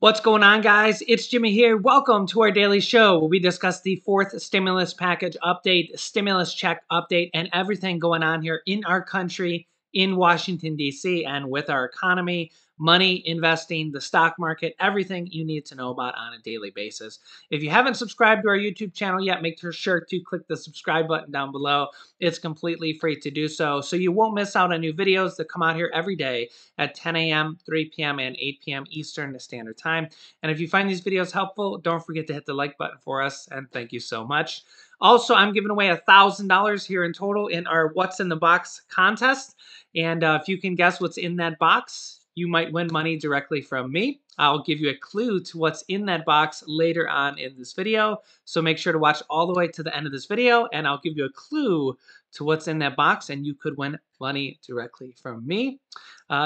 What's going on, guys? It's Jimmy here. Welcome to our daily show where we discuss the fourth stimulus package update, stimulus check update, and everything going on here in our country, in Washington, D.C., and with our economy, money, investing, the stock market, everything you need to know about on a daily basis. If you haven't subscribed to our YouTube channel yet, make sure to click the subscribe button down below. It's completely free to do so you won't miss out on new videos that come out here every day at 10 a.m., 3 p.m., and 8 p.m. Eastern Standard Time. And if you find these videos helpful, don't forget to hit the like button for us, and thank you so much. Also, I'm giving away $1,000 here in total in our What's in the Box contest. And if you can guess what's in that box, you might win money directly from me. I'll give you a clue to what's in that box later on in this video. So make sure to watch all the way to the end of this video, and I'll give you a clue to what's in that box, and you could win money directly from me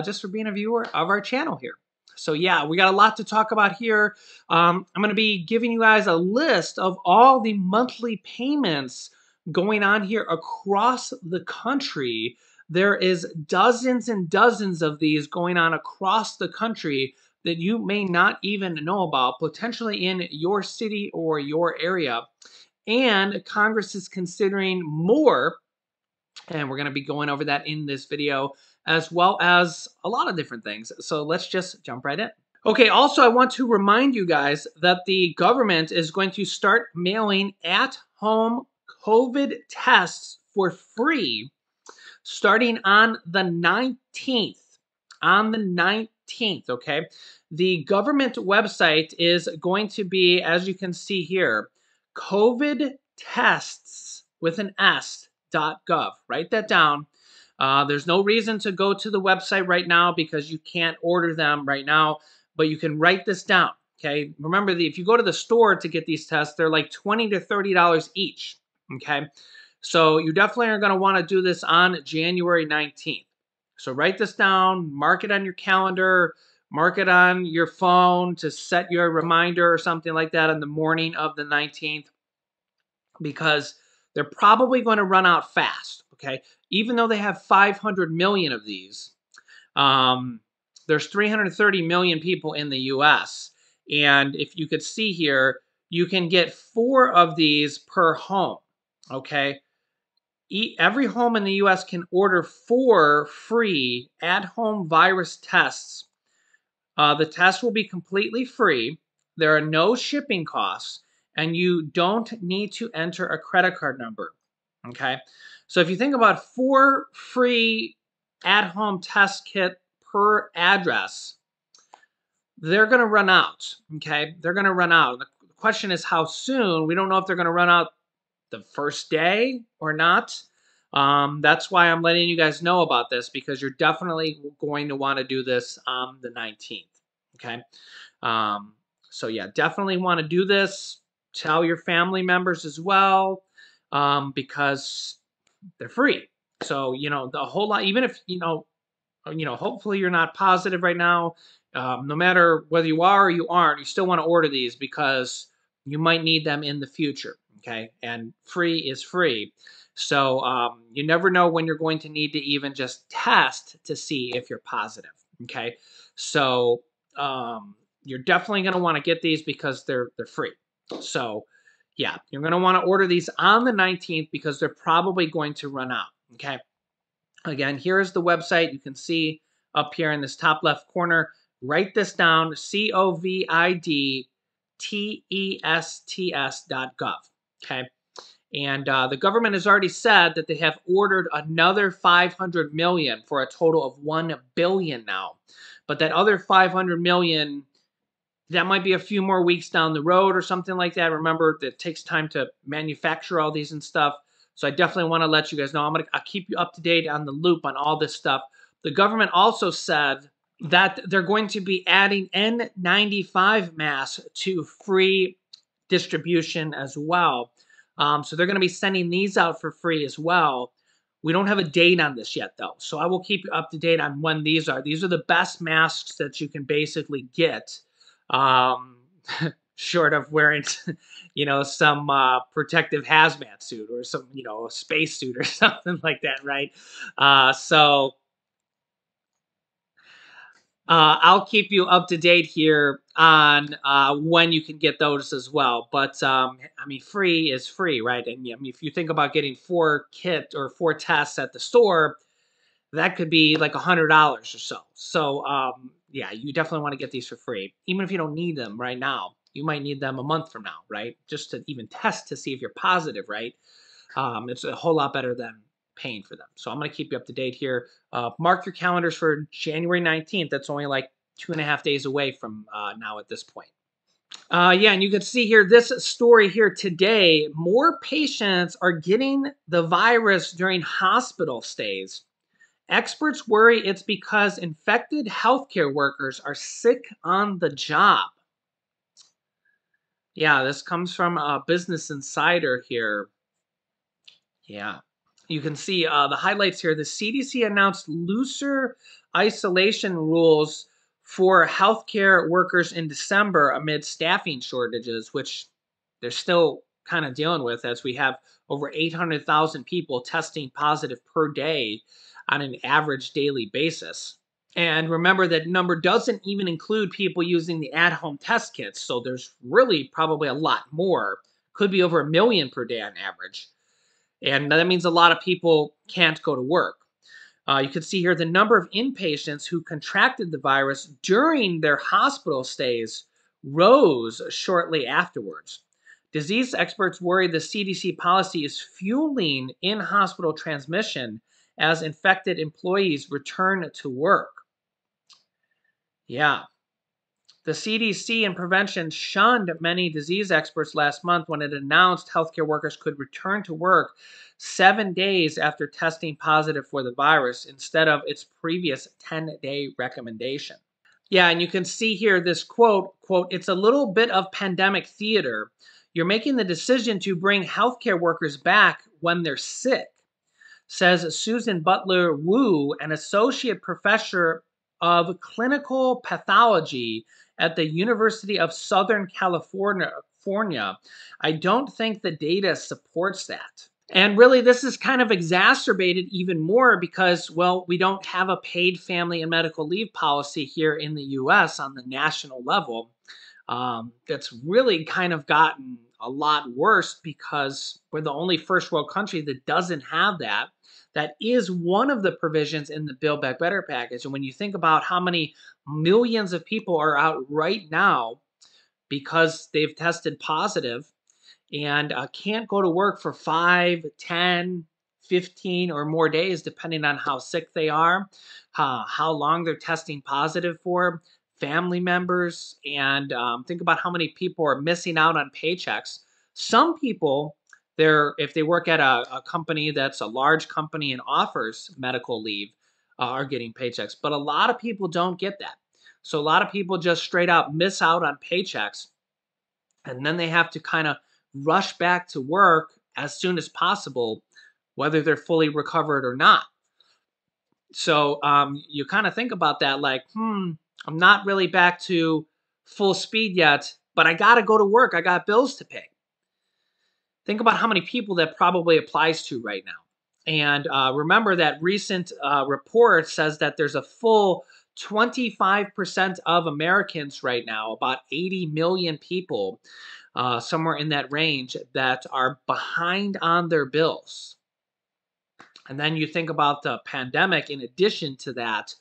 just for being a viewer of our channel here. So yeah, we got a lot to talk about here. I'm going to be giving you guys a list of all the monthly payments going on here across the country. There is dozens and dozens of these going on across the country that you may not even know about, potentially in your city or your area. And Congress is considering more, and we're going to be going over that in this video, as well as a lot of different things. So let's just jump right in. Okay, also I want to remind you guys that the government is going to start mailing at-home COVID tests for free starting on the 19th. On the 19th, okay? The government website is going to be, as you can see here, COVID tests with an S.gov. Write that down. There's no reason to go to the website right now because you can't order them right now, but you can write this down, okay? Remember, if you go to the store to get these tests, they're like $20 to $30 each, okay? So you definitely are going to want to do this on January 19th. So write this down, mark it on your calendar, mark it on your phone to set your reminder or something like that on the morning of the 19th, because they're probably going to run out fast, okay? Even though they have 500 million of these, there's 330 million people in the U.S. And if you could see here, you can get 4 of these per home, okay? Every home in the U.S. can order 4 free at-home virus tests. The test will be completely free. There are no shipping costs, and you don't need to enter a credit card number, okay? So if you think about 4 free at-home test kit per address, they're going to run out, okay? They're going to run out. The question is how soon. We don't know if they're going to run out the first day or not. That's why I'm letting you guys know about this, because you're definitely going to want to do this on the 19th, okay? So yeah, definitely want to do this. Tell your family members as well, because they're free. So, you know, the whole lot, even if, hopefully you're not positive right now, no matter whether you are or you aren't, you still want to order these because you might need them in the future, okay? And free is free. So you never know when you're going to need to even just test to see if you're positive, okay? So you're definitely going to want to get these because they're free. So yeah, you're going to want to order these on the 19th because they're probably going to run out, okay? Again, here is the website. You can see up here in this top left corner. Write this down, COVIDTESTS.gov, okay? And the government has already said that they have ordered another 500 million for a total of 1 billion now. But that other 500 million, that might be a few more weeks down the road or something like that. Remember, it takes time to manufacture all these and stuff. So I definitely want to let you guys know. I'll keep you up to date on the loop on all this stuff. The government also said that they're going to be adding N95 masks to free distribution as well. So they're going to be sending these out for free as well. We don't have a date on this yet, though. So I will keep you up to date on when these are. These are the best masks that you can basically get. Short of wearing, some protective hazmat suit or some, a space suit or something like that, right? I'll keep you up to date here on when you can get those as well. But I mean, free is free, right? And I mean, if you think about getting 4 tests at the store, that could be like $100 or so. So yeah, you definitely want to get these for free, even if you don't need them right now. You might need them a month from now, right? Just to even test to see if you're positive, right? It's a whole lot better than paying for them. So I'm going to keep you up to date here. Mark your calendars for January 19th. That's only like 2.5 days away from now at this point. Yeah, and you can see here this story here today. More patients are getting the virus during hospital stays. Experts worry it's because infected healthcare workers are sick on the job. Yeah, this comes from Business Insider here. Yeah. You can see the highlights here. The CDC announced looser isolation rules for healthcare workers in December amid staffing shortages, which they're still kind of dealing with as we have over 800,000 people testing positive per day on an average daily basis. And remember that number doesn't even include people using the at-home test kits. So there's really probably a lot more. Could be over 1 million per day on average. And that means a lot of people can't go to work. You can see here the number of inpatients who contracted the virus during their hospital stays rose shortly afterwards. Disease experts worry the CDC policy is fueling in-hospital transmission as infected employees return to work. Yeah. The CDC and prevention shunned many disease experts last month when it announced healthcare workers could return to work 7 days after testing positive for the virus instead of its previous 10-day recommendation. Yeah, and you can see here this quote, it's a little bit of pandemic theater. You're making the decision to bring healthcare workers back when they're sick, says Susan Butler Wu, an associate professor of clinical pathology at the University of Southern California. I don't think the data supports that. And really, this is kind of exacerbated even more because, well, we don't have a paid family and medical leave policy here in the US on the national level. That's really kind of gotten a lot worse because we're the only first world country that doesn't have that. That is one of the provisions in the Build Back Better package. And when you think about how many millions of people are out right now because they've tested positive and can't go to work for 5, 10, 15 or more days, depending on how sick they are, how long they're testing positive for, family members, and think about how many people are missing out on paychecks. Some people, if they work at a company that's a large company and offers medical leave, are getting paychecks. But a lot of people don't get that. So a lot of people just straight out miss out on paychecks. And then they have to kind of rush back to work as soon as possible, whether they're fully recovered or not. So you kind of think about that like, I'm not really back to full speed yet, but I got to go to work. I got bills to pay. Think about how many people that probably applies to right now. And remember that recent report says that there's a full 25% of Americans right now, about 80 million people, somewhere in that range, that are behind on their bills. And then you think about the pandemic, in addition to that,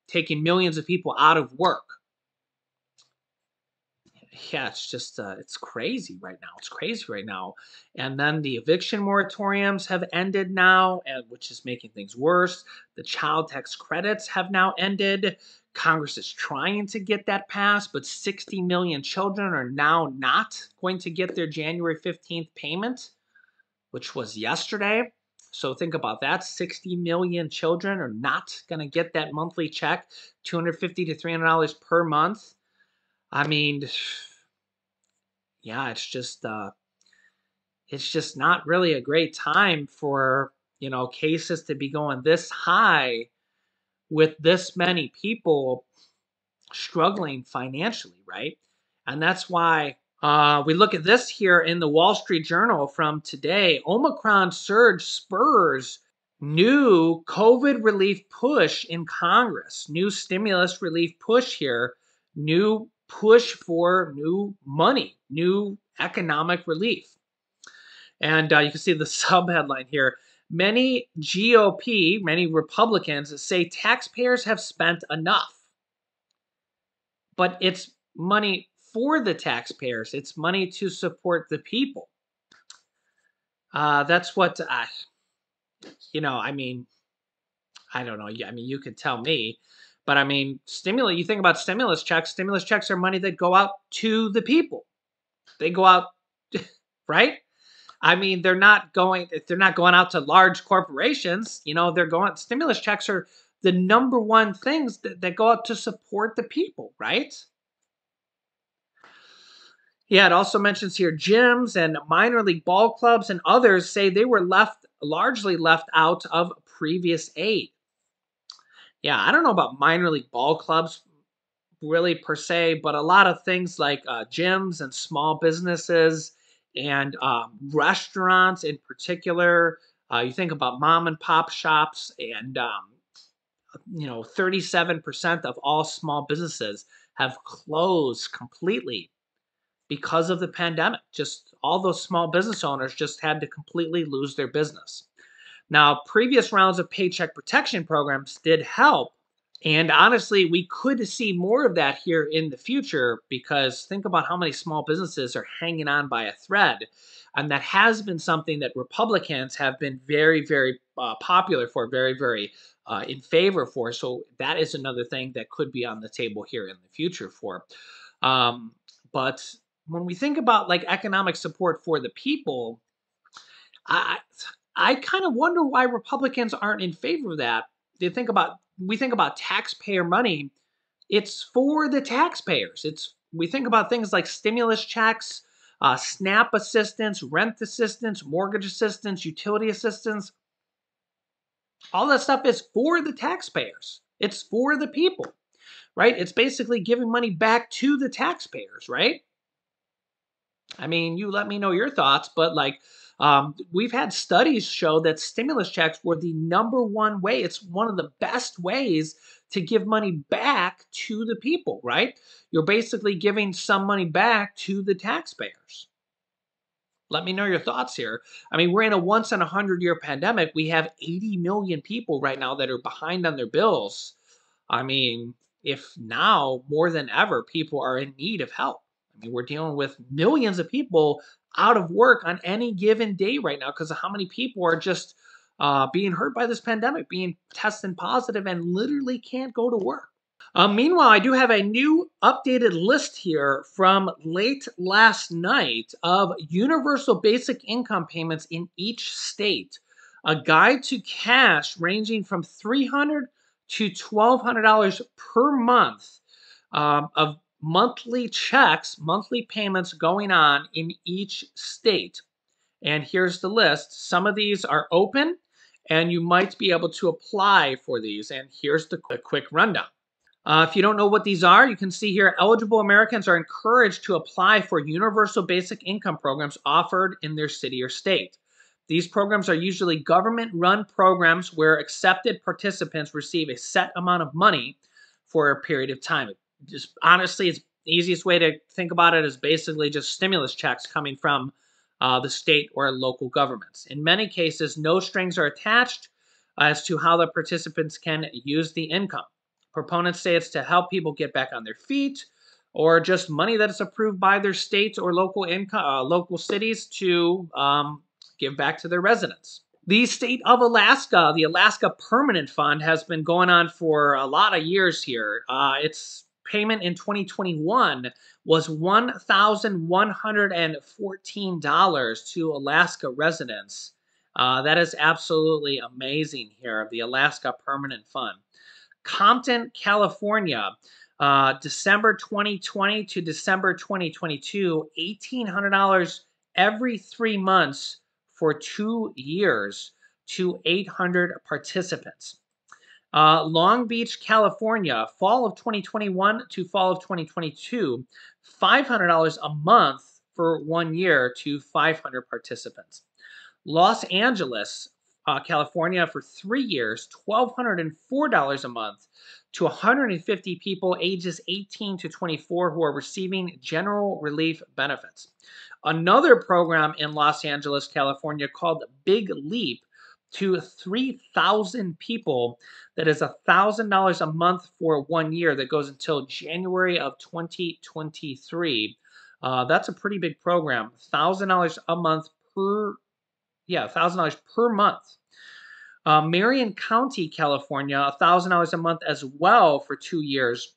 taking millions of people out of work. Yeah, it's just, it's crazy right now. It's crazy right now. And then the eviction moratoriums have ended now, which is making things worse. The child tax credits have now ended. Congress is trying to get that passed, but 60 million children are now not going to get their January 15th payment, which was yesterday. So think about that. 60 million children are not going to get that monthly check, $250 to $300 per month. I mean, yeah, it's just not really a great time for, cases to be going this high with this many people struggling financially, right? And that's why we look at this here in the Wall Street Journal from today. Omicron surge spurs New COVID relief push in Congress, new stimulus relief push here, new push for new money, new economic relief. And you can see the sub headline here. Many GOP, many Republicans say taxpayers have spent enough, but it's money for the taxpayers. It's money to support the people. That's what, I mean, I don't know. I mean, you could tell me, but I mean, you think about stimulus checks are money that go out to the people. They go out, right? I mean, they're not going out to large corporations. They're going, stimulus checks are the number one things that go out to support the people, right? Yeah, it also mentions here gyms and minor league ball clubs and others say they were largely left out of previous aid. Yeah, I don't know about minor league ball clubs really per se, but a lot of things like gyms and small businesses and restaurants in particular. You think about mom and pop shops, and 37% of all small businesses have closed completely because of the pandemic. Just all those small business owners just had to completely lose their business. Now, previous rounds of paycheck protection programs did help. And honestly, we could see more of that here in the future, because think about how many small businesses are hanging on by a thread. And that has been something that Republicans have been very, very popular for, very, very in favor for. So that is another thing that could be on the table here in the future for. But when we think about like economic support for the people, I I kind of wonder why Republicans aren't in favor of that. We think about taxpayer money. It's for the taxpayers. We think about things like stimulus checks, SNAP assistance, rent assistance, mortgage assistance, utility assistance. All that stuff is for the taxpayers. It's for the people, right? It's basically giving money back to the taxpayers, right? I mean, you let me know your thoughts, but we've had studies show that stimulus checks were the number one way. It's one of the best ways to give money back to the people, right? You're basically giving some money back to the taxpayers. Let me know your thoughts here. I mean, we're in a once in a 100-year pandemic. We have 80 million people right now that are behind on their bills. I mean, if now more than ever, people are in need of help. I mean, we're dealing with millions of people out of work on any given day right now because of how many people are just being hurt by this pandemic, being tested positive, and literally can't go to work. Meanwhile, I do have a new updated list here from late last night of universal basic income payments in each state. A guide to cash ranging from $300 to $1,200 per month of monthly checks, monthly payments going on in each state. And here's the list. Some of these are open, and you might be able to apply for these. And here's the quick rundown. If you don't know what these are, you can see here eligible Americans are encouraged to apply for universal basic income programs offered in their city or state. These programs are usually government-run programs where accepted participants receive a set amount of money for a period of time. Just honestly, it's the easiest way to think about it is basically just stimulus checks coming from the state or local governments. In many cases, no strings are attached as to how the participants can use the income. Proponents say it's to help people get back on their feet, or just money that is approved by their states or local cities to give back to their residents. The state of Alaska, the Alaska Permanent Fund, has been going on for a lot of years here. Its payment in 2021 was $1,114 to Alaska residents. That is absolutely amazing here, the Alaska Permanent Fund. Compton, California, December 2020 to December 2022, $1,800 every 3 months for 2 years to 800 participants. Long Beach, California, fall of 2021 to fall of 2022, $500 a month for 1 year to 500 participants. Los Angeles, California, for 3 years, $1,204 a month to 150 people ages 18 to 24 who are receiving general relief benefits. Another program in Los Angeles, California called Big Leap to 3,000 people that is $1,000 a month for 1 year that goes until January of 2023. That's a pretty big program. $1,000 a month per, yeah, $1,000 per month. Marion County, California, $1,000 a month as well for 2 years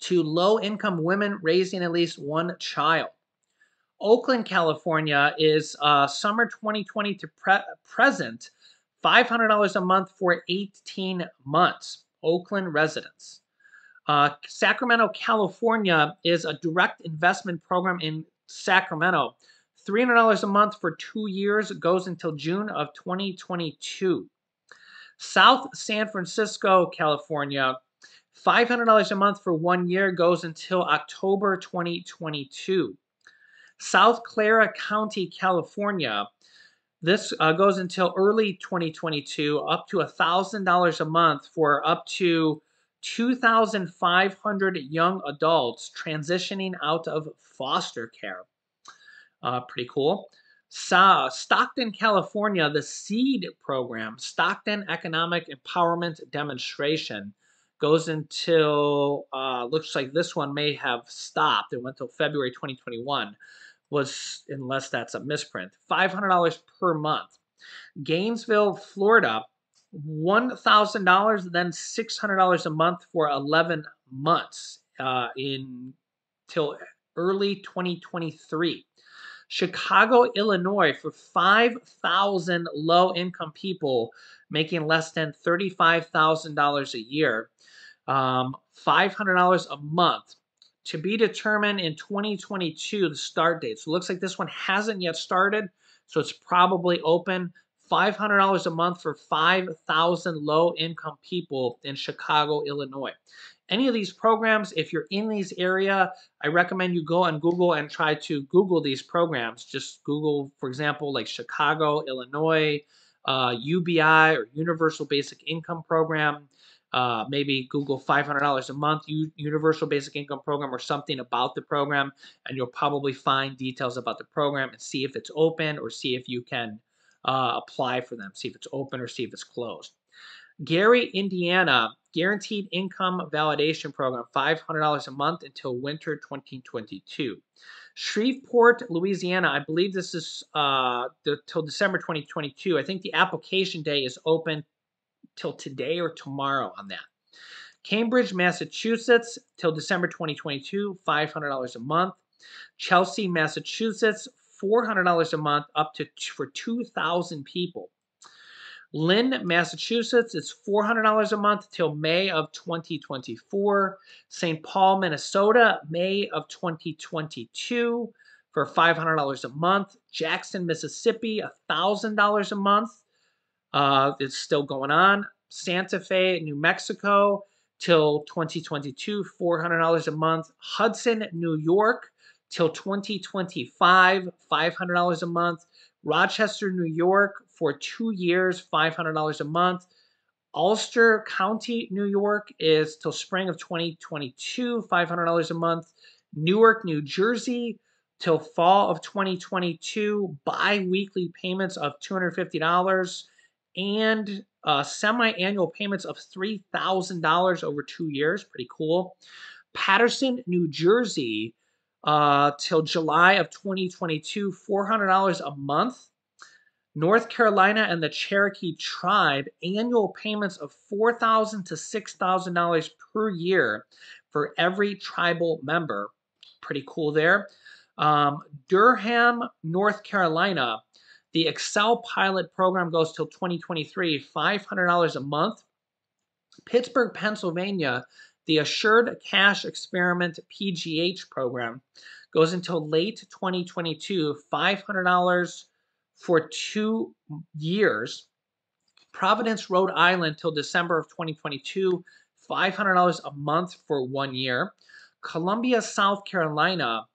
to low-income women raising at least one child. Oakland, California is summer 2020 to present, $500 a month for 18 months. Oakland residents. Sacramento, California is a direct investment program in Sacramento. $300 a month for 2 years, goes until June of 2022. South San Francisco, California, $500 a month for 1 year, goes until October 2022. South Clara County, California, this goes until early 2022, up to $1,000 a month for up to 2,500 young adults transitioning out of foster care. Pretty cool. Stockton, California, the SEED program, Stockton Economic Empowerment Demonstration, goes until, looks like this one may have stopped. It went until February 2021, unless that's a misprint, $500 per month. Gainesville, Florida, $1,000, then $600 a month for 11 months till early 2023. Chicago, Illinois, for 5,000 low-income people making less than $35,000 a year, $500 a month. To be determined in 2022, the start date. So it looks like this one hasn't yet started, so it's probably open. $500 a month for 5,000 low-income people in Chicago, Illinois. Any of these programs, if you're in these area, I recommend you go on Google and try to Google these programs. Just Google, for example, like Chicago, Illinois, UBI or Universal Basic Income Program. Maybe Google $500 a month Universal Basic Income Program or something about the program, and you'll probably find details about the program and see if it's open or see if you can apply for them, see if it's open or see if it's closed. Gary, Indiana, Guaranteed Income Validation Program, $500 a month until winter 2022. Shreveport, Louisiana, I believe this is till December 2022. I think the application day is open till today or tomorrow on that. Cambridge, Massachusetts, till December 2022, $500 a month. Chelsea, Massachusetts, $400 a month up to for 2,000 people. Lynn, Massachusetts, it's $400 a month till May of 2024. St. Paul, Minnesota, May of 2022 for $500 a month. Jackson, Mississippi, $1,000 a month. It's still going on. Santa Fe, New Mexico, till 2022, $400 a month. Hudson, New York, till 2025, $500 a month. Rochester, New York, for 2 years, $500 a month. Ulster County, New York, is till spring of 2022, $500 a month. Newark, New Jersey, till fall of 2022, bi-weekly payments of $250 and semi-annual payments of $3,000 over 2 years. Pretty cool. Patterson, New Jersey, till July of 2022, $400 a month. North Carolina and the Cherokee Tribe, annual payments of $4,000 to $6,000 per year for every tribal member. Pretty cool there. Durham, North Carolina, the Excel pilot program goes till 2023, $500 a month. Pittsburgh, Pennsylvania, the Assured Cash Experiment PGH program goes until late 2022, $500 for 2 years. Providence, Rhode Island till December of 2022, $500 a month for 1 year. Columbia, South Carolina,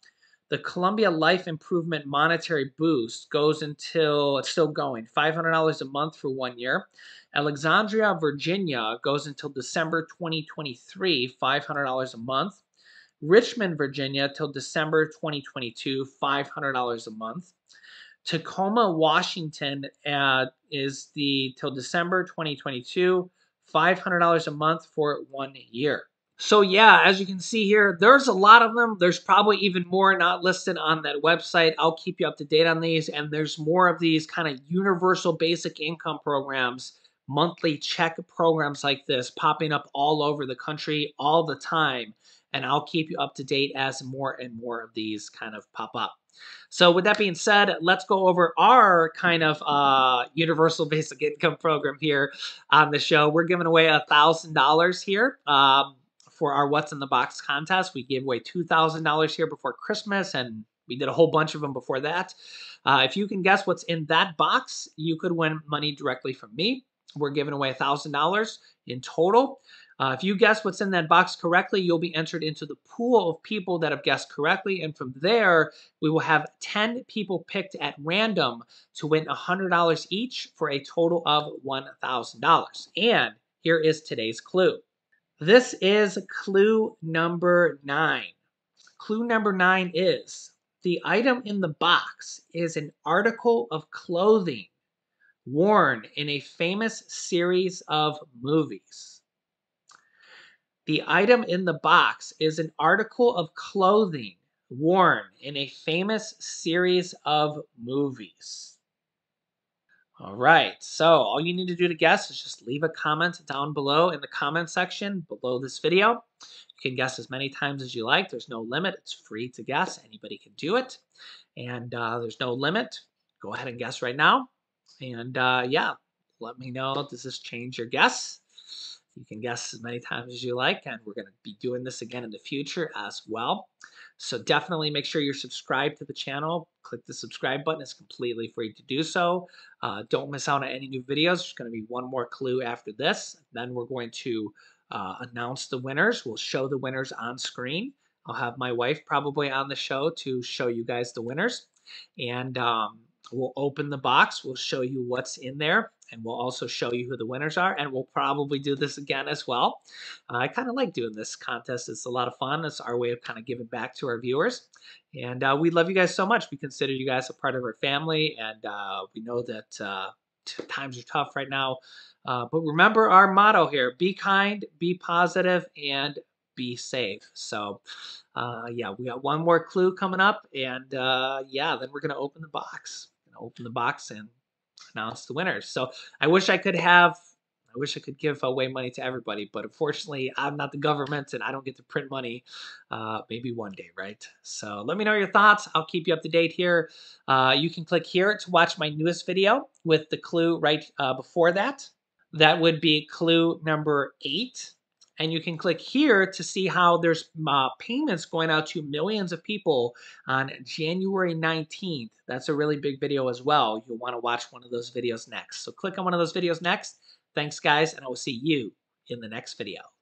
The Columbia Life Improvement Monetary Boost goes until it's still going, $500 a month for 1 year. Alexandria, Virginia goes until December 2023, $500 a month. Richmond, Virginia till December 2022, $500 a month. Tacoma, Washington is the till December 2022, $500 a month for 1 year. So yeah, as you can see here, there's a lot of them. There's probably even more not listed on that website. I'll keep you up to date on these. And there's more of these kind of universal basic income programs, monthly check programs like this popping up all over the country all the time. And I'll keep you up to date as more and more of these kind of pop up. So with that being said, let's go over our kind of universal basic income program here on the show. We're giving away $1,000 here. For our What's in the Box contest. We gave away $2,000 here before Christmas, and we did a whole bunch of them before that. If you can guess what's in that box, you could win money directly from me. We're giving away $1,000 in total. If you guess what's in that box correctly, you'll be entered into the pool of people that have guessed correctly. And from there, we will have 10 people picked at random to win $100 each for a total of $1,000. And here is today's clue. This is clue number 9. Clue number 9 is the item in the box is an article of clothing worn in a famous series of movies. The item in the box is an article of clothing worn in a famous series of movies. All right, so all you need to do to guess is just leave a comment down below in the comment section below this video. You can guess as many times as you like. There's no limit. It's free to guess. Anybody can do it. And there's no limit. Go ahead and guess right now. And yeah, let me know, does this change your guess? You can guess as many times as you like, and we're going to be doing this again in the future as well. So definitely make sure you're subscribed to the channel. Click the subscribe button. It's completely free to do so. Don't miss out on any new videos. There's going to be one more clue after this. Then we're going to announce the winners. We'll show the winners on screen. I'll have my wife probably on the show to show you guys the winners. And we'll open the box. We'll show you what's in there. And we'll also show you who the winners are. And we'll probably do this again as well. I kind of like doing this contest. It's a lot of fun. It's our way of kind of giving back to our viewers. And we love you guys so much. We consider you guys a part of our family. And we know that times are tough right now. But remember our motto here: be kind, be positive, and be safe. So yeah, we got one more clue coming up. And yeah, then we're going to open the box. Open the box and announce the winners. So I wish I could give away money to everybody, but unfortunately I'm not the government and I don't get to print money. Maybe one day, right? So let me know your thoughts. I'll keep you up to date here. You can click here to watch my newest video with the clue right before that. That would be clue number 8. And you can click here to see how there's payments going out to millions of people on January 19th. That's a really big video as well. You'll want to watch one of those videos next. So click on one of those videos next. Thanks, guys, and I will see you in the next video.